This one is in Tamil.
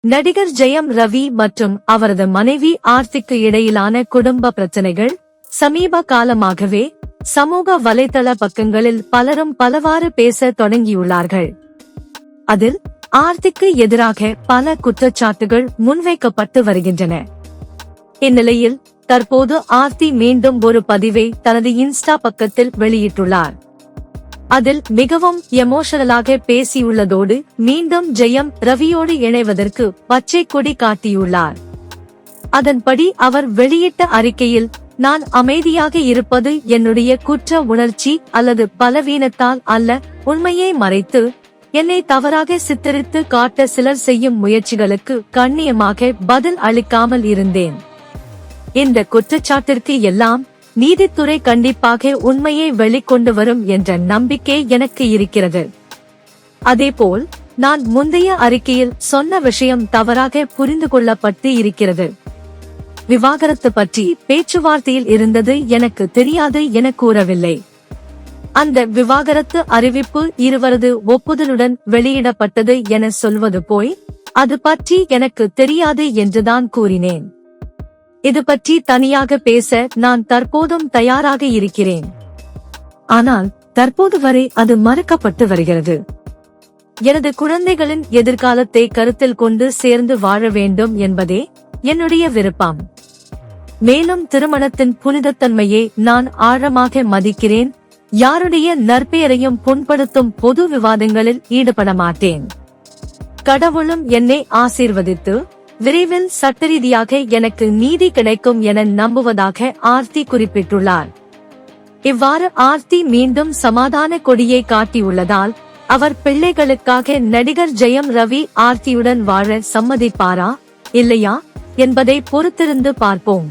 நடிகர் ஜெயம் ரவி மற்றும் அவரது மனைவி ஆர்த்திக்கு இடையிலான குடும்ப பிரச்சனைகள் சமீப காலமாகவே சமூக வலைதள பக்கங்களில் பலரும் பலவாறு பேச தொடங்கியுள்ளார்கள். அதில் ஆர்த்திக்கு எதிராக பல குற்றச்சாட்டுகள் முன்வைக்கப்பட்டு வருகின்றன. இந்நிலையில் தற்போது ஆர்த்தி மீண்டும் ஒரு பதிவை தனது இன்ஸ்டா பக்கத்தில் வெளியிட்டுள்ளார். அதில் மிகவும் எமோஷனலாக பேசியுள்ளதோடு மீண்டும் ஜெயம் ரவியோடு இணைவதற்கு பச்சை கொடி காட்டியுள்ளார். அதன்படி அவர் வெளியிட்ட அறிக்கையில், நான் அமைதியாக இருப்பது என்னுடைய குற்ற உணர்ச்சி அல்லது பலவீனத்தால் அல்ல, உண்மையை மறைத்து என்னை தவறாக சித்தரித்து காட்ட சிலர் செய்யும் முயற்சிகளுக்கு கண்ணியமாக பதில் அளிக்காமல் இருந்தேன். இந்த குற்றச்சாட்டிற்கு எல்லாம் நீதித்துறை கண்டிப்பாக உண்மையை வெளிக்கொண்டு வரும் என்ற நம்பிக்கை எனக்கு இருக்கிறது. அதேபோல் நான் முந்தைய அறிக்கையில் சொன்ன விஷயம் தவறாக புரிந்து கொள்ளப்பட்டு இருக்கிறது. விவாகரத்து பற்றி பேச்சுவார்த்தையில் இருந்தது எனக்கு தெரியாது என கூறவில்லை. அந்த விவாகரத்து அறிவிப்பு இருவரது ஒப்புதலுடன் வெளியிடப்பட்டது என சொல்வது போய் அது பற்றி எனக்கு தெரியாது என்றுதான் கூறினேன். இது பற்றி தனியாக பேச நான் தற்போதும் தயாராக இருக்கிறேன். ஆனால் தற்போது வரை அது மறுக்கப்பட்டு வருகிறது. எனது குழந்தைகளின் எதிர்காலத்தை கருத்தில் கொண்டு சேர்ந்து வாழ வேண்டும் என்பதே என்னுடைய விருப்பம். மேலும் திருமணத்தின் புனிதத்தன்மையை நான் ஆழமாக மதிக்கிறேன். யாருடைய நற்பெயரையும் புண்படுத்தும் பொது விவாதங்களில் ஈடுபட மாட்டேன். கடவுளும் என்னை ஆசீர்வதித்து விரைவில் சட்டரீதியாக எனக்கு நீதி கிடைக்கும் என நம்புவதாக ஆர்த்தி குறிப்பிட்டுள்ளார். இவ்வாறு ஆர்த்தி மீண்டும் சமாதான கொடியை காட்டியுள்ளதால் அவர் பிள்ளைகளுக்காக நடிகர் ஜெயம் ரவி ஆர்த்தியுடன் வாழ சம்மதிப்பாரா இல்லையா என்பதை பொறுத்திருந்து பார்ப்போம்.